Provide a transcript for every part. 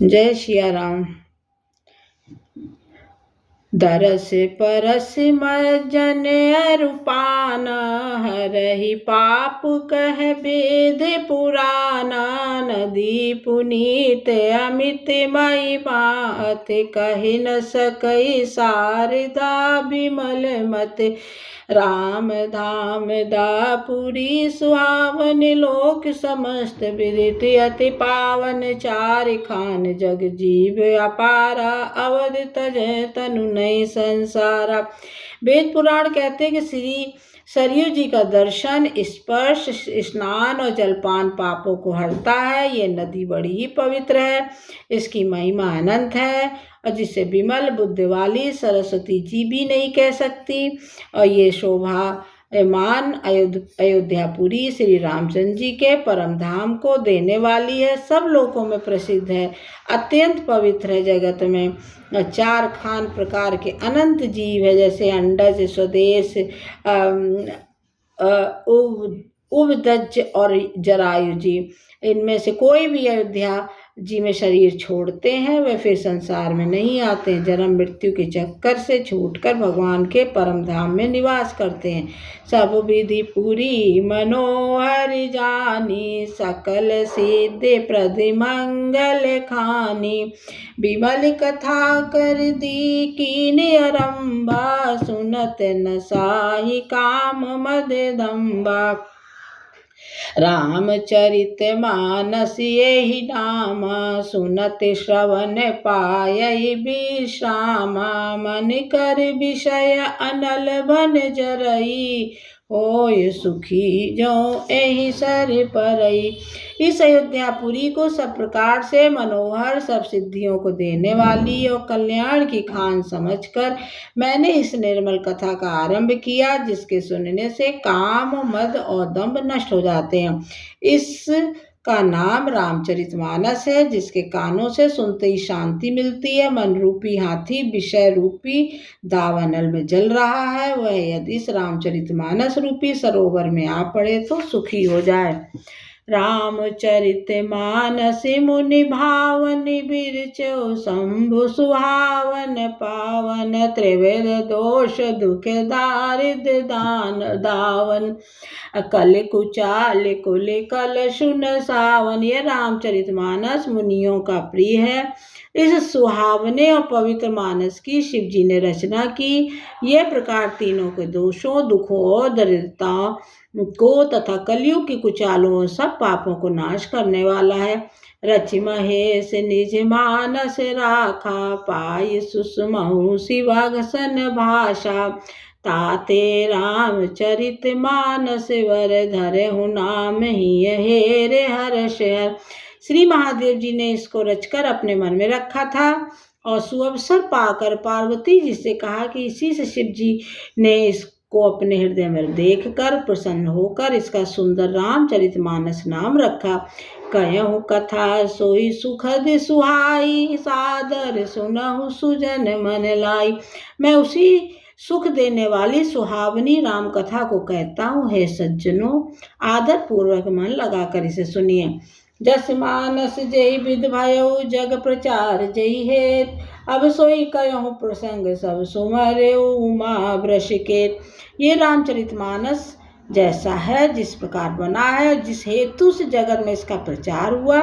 जय सिया राम। दरस परस मज्जन अरुपान, हरहि पाप कह वेद पुराना। नदी पुनीत अमित महिमा, अति कहि न सकई शारदा बिमल मत। राम धाम दापुरी सुहावन, लोक समस्त विदित अति पावन। चारि खान जग जीव अपारा, अवध तज तनु नहीं संसारा। वेद पुराण कहते हैं कि श्री सरयू जी का दर्शन, स्पर्श, स्नान और जलपान पापों को हरता है। ये नदी बड़ी ही पवित्र है, इसकी महिमा अनंत है और जिसे विमल बुद्धि वाली सरस्वती जी भी नहीं कह सकती। और ये शोभामान अयोध्यापुरी श्री रामचंद्र जी के परम धाम को देने वाली है। सब लोकों में प्रसिद्ध है, अत्यंत पवित्र है। जगत में चार खान प्रकार के अनंत जीव है, जैसे अंडज, स्वदेश, उवदज और जरायु जी। इनमें से कोई भी अयोध्या जी में शरीर छोड़ते हैं वे फिर संसार में नहीं आते हैं। जन्म मृत्यु के चक्कर से छूटकर भगवान के परम धाम में निवास करते हैं। सब विधि पूरी मनोहर जानी, सकल सिद्धि प्रदि मंगल खानी। विमल कथा कर दी कीन आरंभा, सुनत न साहि काम मद दंबा। रामचरित मानस यही नामा, सुनत श्रवण पायई विश्रामा। मन कर विषय अनल बन जरई, होय सुखी जो एहि सर परई। इस अयोध्यापुरी को सब प्रकार से मनोहर, सब सिद्धियों को देने वाली और कल्याण की खान समझकर मैंने इस निर्मल कथा का आरंभ किया, जिसके सुनने से काम, मद और दंभ नष्ट हो जाते हैं। इसका नाम रामचरितमानस है, जिसके कानों से सुनते ही शांति मिलती है। मन रूपी हाथी विषय रूपी दावानल में जल रहा है, वह यदि इस रामचरितमानस रूपी सरोवर में आ पड़े तो सुखी हो जाए। रामचरित मानस मुनि भावन, बिरचो शंभु सुहावन पावन। त्रिविध दोष दुख दारिद्र दावन, कल कुचाल कुल कल सुन सावन। यह रामचरित मानस मुनियों का प्रिय है। इस सुहावने और पवित्र मानस की शिव जी ने रचना की। यह प्रकार तीनों के दोषों, दुखों और दरिद्रताओं को तथा कलयुग की कुचालों और सब पापों को नाश करने वाला है। रचि महेश निज मानस राखा, पाई सुषमहु शिवाघसन भाषा। ताते रामचरित मानस वर, धरे हु नाम ही हेरे हर्ष। श्री महादेव जी ने इसको रचकर अपने मन में रखा था और सुअवसर पाकर पार्वती जी से कहा कि इसी से शिव जी ने इसको अपने हृदय में देखकर प्रसन्न होकर इसका सुंदर रामचरितमानस नाम रखा। कहूँ कथा सोई सुखद सुहाई, सादर सुनहु सुजन मन लाई। मैं उसी सुख देने वाली सुहावनी राम कथा को कहता हूँ। हे सज्जनों, आदर पूर्वक मन लगाकर इसे सुनिए। जस मानस जय विध भयो, जग प्रचार जय हेत। अब सोई कहूँ प्रसंग सब सुमरे उमा वृषिकेत। ये रामचरितमानस जैसा है, जिस प्रकार बना है, जिस हेतु से जगत में इसका प्रचार हुआ,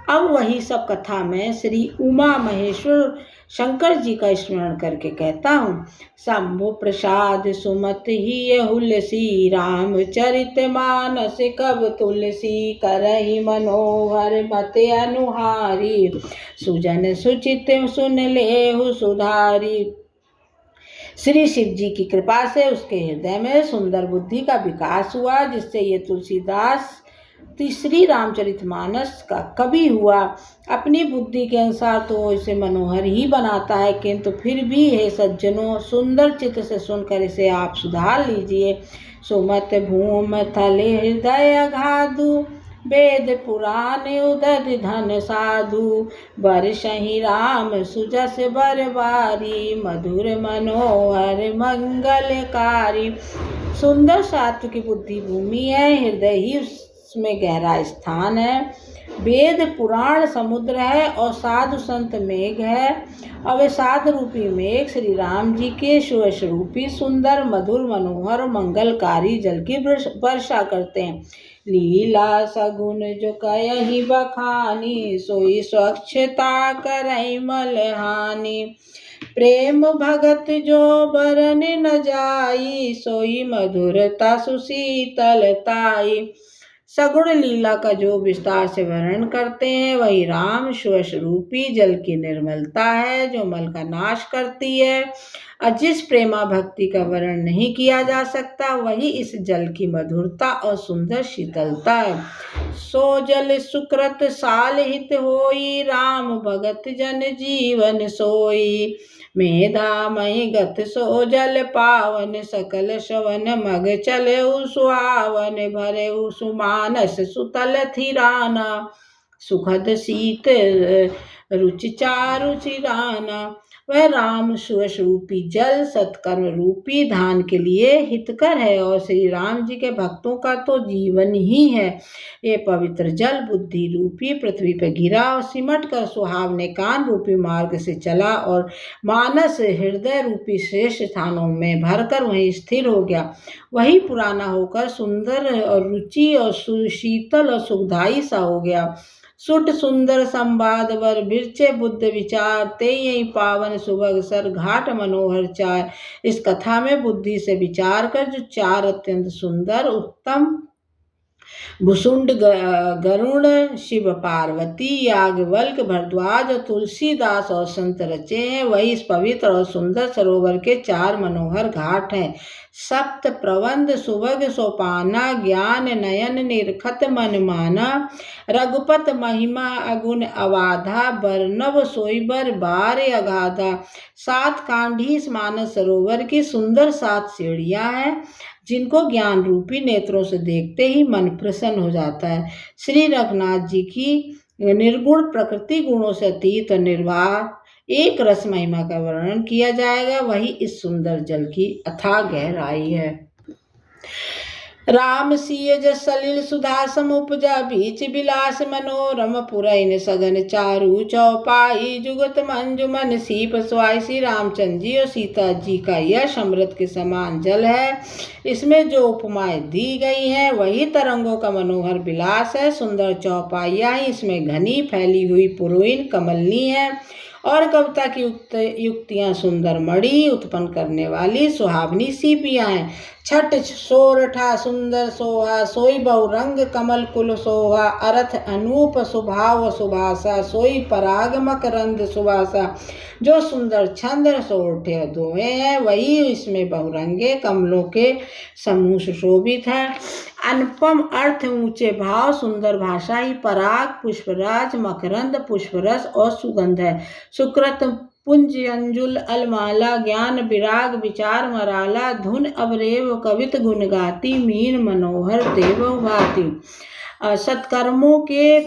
अब वही सब कथा में श्री उमा महेश्वर शंकर जी का स्मरण करके कहता हूँ। शंभु प्रसाद सुमत ही हुलसी, रामचरित मानस कब तुलसी। करहि मनोहर मत अनुहारी, सुजन सुचित सुन लेहु सुधारी। श्री शिव जी की कृपा से उसके हृदय में सुंदर बुद्धि का विकास हुआ, जिससे ये तुलसीदास श्री रामचरितमानस का कवि हुआ। अपनी बुद्धि के अनुसार तो इसे मनोहर ही बनाता है, किंतु फिर भी हे सज्जनों, सुंदर चित्त से सुनकर इसे आप सुधार लीजिए। सुमत भूम थल हृदय अगाधु, वेद पुराण उदध धन साधु। बरसहि राम सुजस बरबारी, मधुर मनोहर मंगलकारी। सुंदर सात्विक की बुद्धि भूमि है, हृदय ही उसमें गहरा स्थान है। वेद पुराण समुद्र है और साधु संत मेघ है, और वे साध रूपी मेघ श्री राम जी के स्वरूपी सुंदर मधुर मनोहर मंगलकारी जल की वर्षा करते हैं। लीला सगुन जो कयहि बखानी, सोई स्वच्छता करई मलहानी। प्रेम भगत जो बरन न जाई, सोई मधुरता सुशीतलताई। सगुण लीला का जो विस्तार से वर्णन करते हैं वही राम स्वरूपी जल की निर्मलता है जो मल का नाश करती है। और जिस प्रेमा भक्ति का वर्णन नहीं किया जा सकता वही इस जल की मधुरता और सुंदर शीतलता है। सो जल सुकृत साल हित होई, राम भगत जन जीवन सोई। मेधा मही गत सो जल पावन, सकल श्रवण मग चले सुहावन। भरे सुमानस सुतल थिराना, सुखद शीत रुचि चारु चिराना। वह राम स्वरूपी जल सत्कर्म रूपी धान के लिए हितकर है और श्री राम जी के भक्तों का तो जीवन ही है। ये पवित्र जल बुद्धि रूपी पृथ्वी पर गिरा और सिमट कर सुहावने कान रूपी मार्ग से चला और मानस हृदय रूपी श्रेष्ठ स्थानों में भरकर वहीं स्थिर हो गया। वही पुराना होकर सुंदर और रुचि और शीतल और सुखदायी सा हो गया। सुट सुंदर संवाद वर बिरचे बुद्ध विचार, ते यही पावन सुभग सर घाट मनोहर चार। इस कथा में बुद्धि से विचार कर जो चार अत्यंत सुंदर उत्तम भुसुंड गरुण शिव पार्वती याज्ञवल्क्य भरद्वाज और तुलसीदास और संत रचे हैं वही इस पवित्र और सुंदर सरोवर के चार मनोहर घाट हैं। सप्त प्रबंध सुभग सोपाना, ज्ञान नयन निरखत मन माना। रघुपत महिमा अगुण अवाधा, बरनव सोईबर बार अगाधा। सात कांडी इस मानस सरोवर की सुंदर सात सीढ़ियां हैं जिनको ज्ञान रूपी नेत्रों से देखते ही मन प्रसन्न हो जाता है। श्री रघुनाथ जी की निर्गुण प्रकृति गुणों से अतीत और निर्वाह एक रस महिमा का वर्णन किया जाएगा वही इस सुंदर जल की अथाह गहराई है। राम सिय जस सलिल सुधा समुपजा, बीच बिलास मनोरम पुरैन सघन चारु चौपाई। जुगत मंजुमन सीप सुहाई। श्री रामचंद्र जी और सीता जी का यह अमृत के समान जल है। इसमें जो उपमाएं दी गई हैं वही तरंगों का मनोहर विलास है। सुंदर चौपाइयाँ इसमें घनी फैली हुई पुरैन कमलनी है और कविता की युक्तियाँ सुंदर मणि उत्पन्न करने वाली सुहावनी सीपियाँ हैं। छठ सोरठा सुंदर सोहा, सोई बहुरंग कमल कुल सोहा। अर्थ अनूप सुभाव सुभाषा, सोई पराग मकरंद सुभाषा। जो सुंदर छंद सोरठे दोहे हैं वही इसमें बहुरंगे कमलों के समूह सुशोभित है। अनुपम अर्थ ऊंचे भाव सुंदर भाषा ही पराग पुष्पराज मकरंद पुष्परस और सुगंध है। सुकृत पुंज अंजुल अलमाला, ज्ञान विराग विचार मराला। धुन अवरेव कवित गुण गाती, मीन मनोहर देव भाती। सत्कर्मों के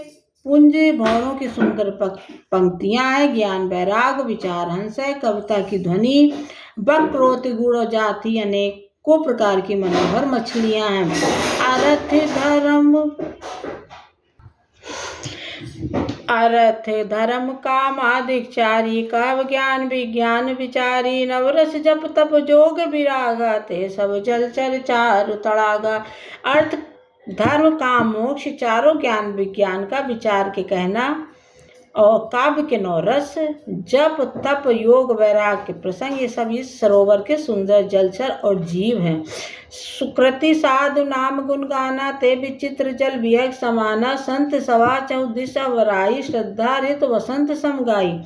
पुंज भौरों की सुंदर पंक्तियां हैं। ज्ञान वैराग विचार हंस है। कविता की ध्वनि वक्रोत गुण जाति अनेकों प्रकार की मनोहर मछलियां हैं। अर्थ धर्म काम आदिक चारी, काव्य ज्ञान विज्ञान विचारी। नवरस जप तप जोग विरागा, ते सब जलचर चारु तड़ागा। अर्थ धर्म काम मोक्ष चारों ज्ञान विज्ञान का विचार के कहना और काव्य के नौ रस जप तप योग वैराग के प्रसंग ये सब इस सरोवर के सुंदर जलचर और जीव हैं। सुकृति साधु नाम गुण गाना, ते विचित्र जल विहग समाना। संत सवा चौदिशा वराई, श्रद्धा ऋत वसंत समगाई।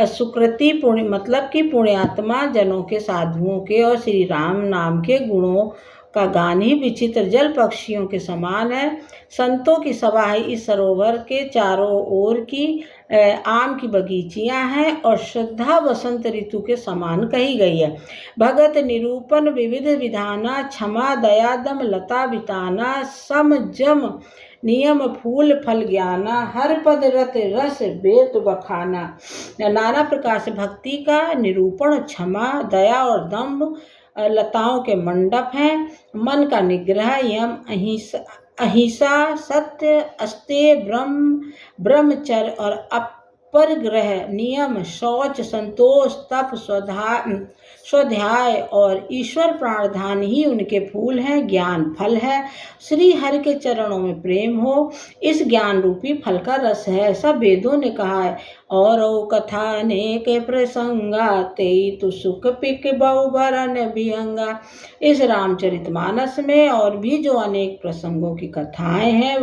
सुकृति पुण्य मतलब कि पुण्यात्मा जनों के साधुओं के और श्री राम नाम के गुणों का गान ही विचित्र जल पक्षियों के समान है। संतों की सभा है। इस सरोवर के चारों ओर की आम की बगीचियां हैं और श्रद्धा वसंत ऋतु के समान कही गई है। भगत निरूपण विविध विधाना, क्षमा दया दम लता बिताना। सम जम नियम फूल फल ज्ञाना, हर पद रत रस बेत बखाना। नाना प्रकार से भक्ति का निरूपण क्षमा दया और दम्भ लताओं के मंडप हैं। मन का निग्रह यम अहिंसा, सत्य, अस्तेय, ब्रह्मचर्य और अपरिग्रह नियम, शौच, संतोष, तप, स्वाध्याय और ईश्वर प्राणधान ही उनके फूल हैं, ज्ञान फल है। श्री हरि के चरणों में प्रेम हो, इस ज्ञान रूपी फल का रस है, ऐसा वेदों ने कहा है। और कथा अनेक प्रसंगा, तेई तु सुख पिक बहु भरन विहंगा। इस रामचरितमानस में और भी जो अनेक प्रसंगों की कथाएं हैं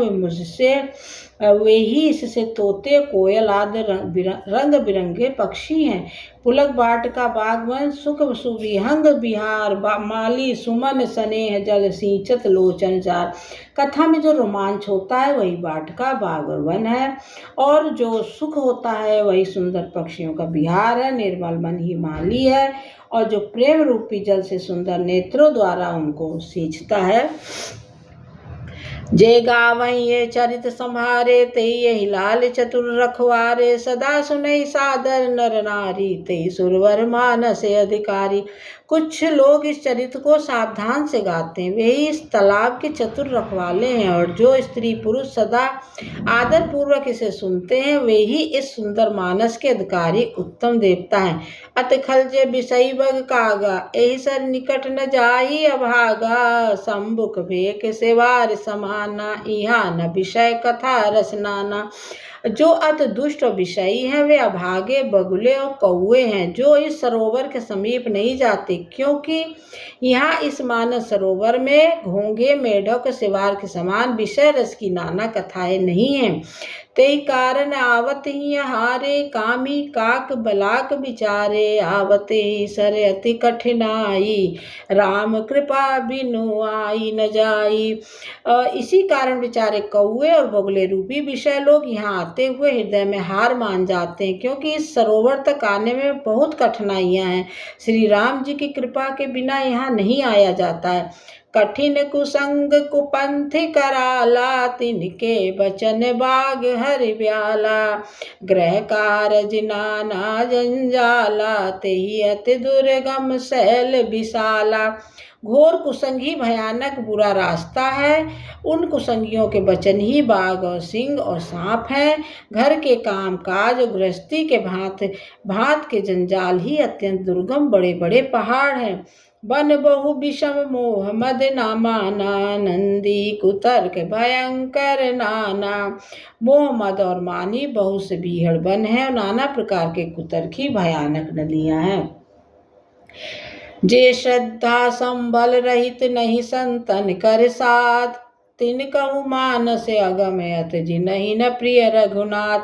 वे ही इससे तोते, कोयल आदि रंग बिरंगे पक्षी हैं। पुलक वाटिका, बागवन, सुख सुविहंग विहार, माली सुमन स्नेह जल सिंचत लोचन चार। कथा में जो रोमांच होता है वही वाटिका, बाग और वन है, और जो सुख होता है वही सुंदर पक्षियों का विहार है। निर्मल मन ही माली है, और जो प्रेम रूपी जल से सुंदर नेत्रों द्वारा उनको सींचता है। जे गावई ये चरित संहारे, ते यही लाल चतुर रखवारे। सदा सुनई सादर नर नारी, ते सुरवर मानस अधिकारी। कुछ लोग इस चरित्र को सावधान से गाते हैं, वे ही इस तालाब के चतुर रखवाले हैं, और जो स्त्री पुरुष सदा आदर पूर्वक इसे सुनते हैं वे ही इस सुंदर मानस के अधिकारी उत्तम देवता हैं। अत खलजे बिसई बग कागा, एहि सर निकट न जाही अभागा। संबुक भेक सेवार समाना, इहा न विषय कथा रसनाना। जो अत दुष्ट और विषयी हैं वे अभागे, बगुले और कौए हैं, जो इस सरोवर के समीप नहीं जाते, क्योंकि यहाँ इस मानस सरोवर में घोंघे मेढक सिवार के समान विषय रस की नाना कथाएं नहीं हैं। ते कारण आवत ही हारे, कामी काक बलाक विचारे। आवते ही सर अति कठिनाई, राम कृपा बिनु आई न जाई। इसी कारण बेचारे कौए और बगुले रूपी विषय लोग यहाँ आते हुए हृदय में हार मान जाते हैं, क्योंकि इस सरोवर तक आने में बहुत कठिनाइयाँ हैं। श्री राम जी की कृपा के बिना यहाँ नहीं आया जाता है। कठिन कुसंग कुपंथ कराला, तिनके बचन बाग हरि ब्याला। ग्रह कारज नाना जंजाला, तेहि अति दुर्गम शैल विशाला। घोर कुसंग ही भयानक बुरा रास्ता है, उन कुसंगियों के वचन ही बाघ और सिंह और सांप हैं। घर के काम काज और गृहस्थी के भांत के जंजाल ही अत्यंत दुर्गम बड़े बड़े पहाड़ हैं। वन बहु विषम मोह मद ना माना, नंदी कुतर्क भयंकर नाना। मोह मद और मानी बहुत से बीहड़ वन है, और नाना प्रकार के कुतर्क ही भयानक नदियां हैं। जे श्रद्धा संबल रहित नहीं संतन कर साथ, तिन कहु मानस अगमयत जिनहि न प्रिय रघुनाथ।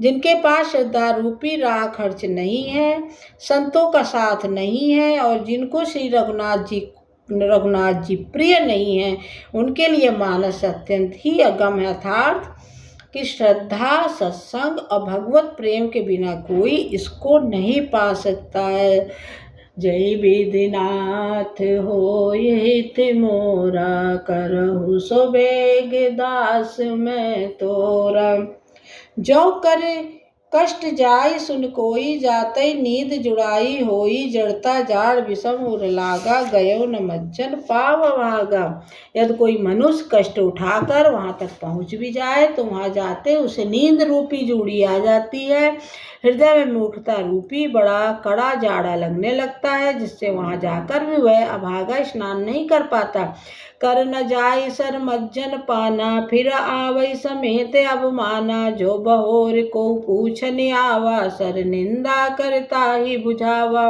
जिनके पास श्रद्धा रूपी राह खर्च नहीं है, संतों का साथ नहीं है, और जिनको श्री रघुनाथ जी प्रिय नहीं है, उनके लिए मानस अत्यंत ही अगम है। अर्थात कि श्रद्धा, सत्संग और भगवत प्रेम के बिना कोई इसको नहीं पा सकता है। जय विधिनाथ होय हित मोरा, करहु सो बेग दास मैं तोरा। जो करे कष्ट जाय सुन कोई, जातई नींद जुड़ाई होई। जड़ता जाड़ विषम उर लागा, गयो न मज्जन पाव भागा। यदि कोई मनुष्य कष्ट उठाकर वहाँ तक पहुँच भी जाए तो वहाँ जाते उसे नींद रूपी जूड़ी आ जाती है। हृदय में मूर्खता रूपी बड़ा कड़ा जाड़ा लगने लगता है, जिससे वहाँ जाकर भी वह अभागा स्नान नहीं कर पाता। कर न जाय सर मज्जन पाना, फिर आवै समेत अवमाना। जो बहोर को पूछन आवा, सर निंदा करता ही बुझावा।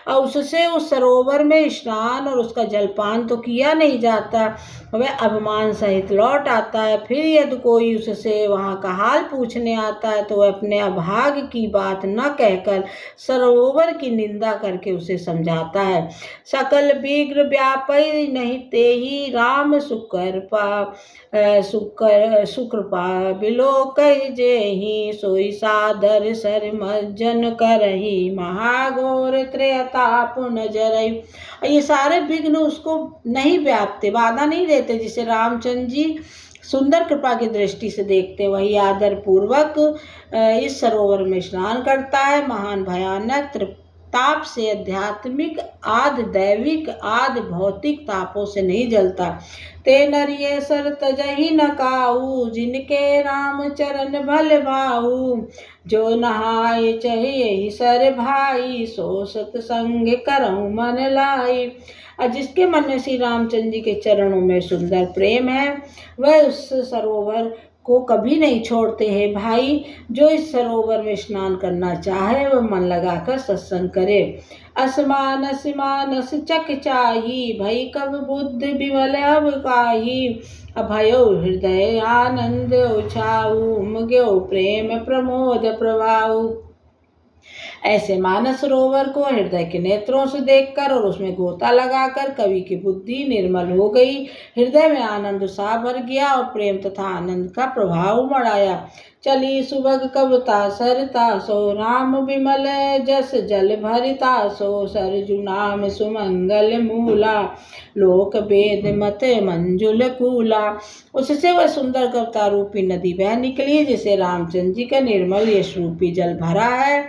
और उससे उस सरोवर में स्नान और उसका जलपान तो किया नहीं जाता, वह अभिमान सहित लौट आता है। फिर यदि कोई उससे वहाँ का हाल पूछने आता है तो वह अपने अभाग की बात न कहकर सरोवर की निंदा करके उसे समझाता है। सकल विग्र व्यापै नहीं तेहि, राम सुकृपा बिलोक जेहि। सोई सादर सर मज्जन करही, महाघोर त्रेताप नजरई। ये सारे विघ्न उसको नहीं व्यापते, बाधा नहीं देते, जिसे रामचंद्र जी सुंदर कृपा की दृष्टि से देखते। वही आदर पूर्वक इस सरोवर में स्नान करता है। महान भयानक ताप से आध्यात्मिक, आद दैविक, आद भौतिक तापों से नहीं जलता। ते नरिये सर तजहि न काऊ, जिनके राम चरण भल भाऊ। जो नहाय चाहिए ही सर भाई, सो सतसंग करऊँ मन लाई। और जिसके मन में श्री रामचंद्र जी के चरणों में सुंदर प्रेम है, वह उस सरोवर को कभी नहीं छोड़ते हैं भाई। जो इस सरोवर में स्नान करना चाहे वह मन लगाकर सत्संग करे। असमानस मानस चक चाही, भई कब बुद्ध विमल अब काही। अभयो हृदय आनंद उछाऊ, मुग्यो प्रेम प्रमोद प्रभाऊ। ऐसे मानस सरोवर को हृदय के नेत्रों से देखकर और उसमें गोता लगाकर कवि की बुद्धि निर्मल हो गई। हृदय में आनंद उत्साह भर गया और प्रेम तथा आनंद का प्रभाव बढ़ाया। चली सुबह कवता सरता, सो राम विमल जस जल भरिता। सो सरजु नाम सुमंगल मूला, लोक वेद मत मंजुल कूला। उससे वह सुंदर कविता रूपी नदी बह निकली, जिसे रामचंद्र जी का निर्मल यश रूपी जल भरा है।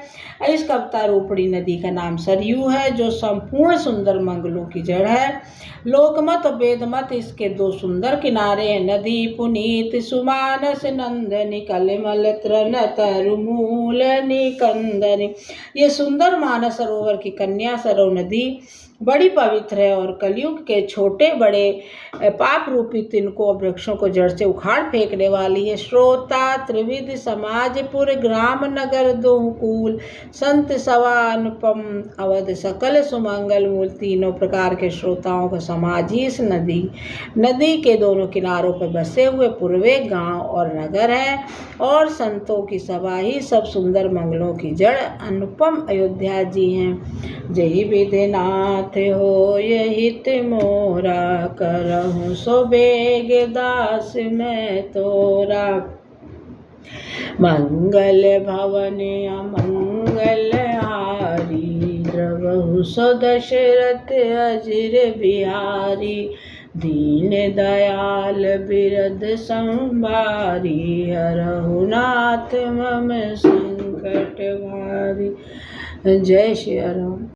इस कविता रूपणी नदी का नाम सरयू है, जो संपूर्ण सुंदर मंगलों की जड़ है। लोकमत और वेदमत इसके दो सुंदर किनारे हैं। नदी पुनीत सुमानस नंदनी, कलमल तृण तरुमूल निकंदनी। ये सुंदर मानस सरोवर की कन्या सरयू नदी बड़ी पवित्र है और कलयुग के छोटे बड़े पाप रूपी तिनकों और वृक्षों को जड़ से उखाड़ फेंकने वाली है। श्रोता त्रिविध समाजपुर, ग्राम नगर दोहकूल, संत सवा अनुपम, अवध सकल सुमंगल मूल। तीनों प्रकार के श्रोताओं का समाज ही इस नदी के दोनों किनारों पर बसे हुए पूर्वे गांव और नगर है, और संतों की सभा ही सब सुंदर मंगलों की जड़ अनुपम अयोध्या जी हैं। जय विधिनाथ हो हित मोरा, करहूँ सो बेग दास मैं तोरा। मंगल भवन अमंगल हारी, द्रवहु सो दशरथ अजिर बिहारी। दीन दयाल बिरद संभारी, हरहु नाथ मम संकट भारी। जय श्री राम।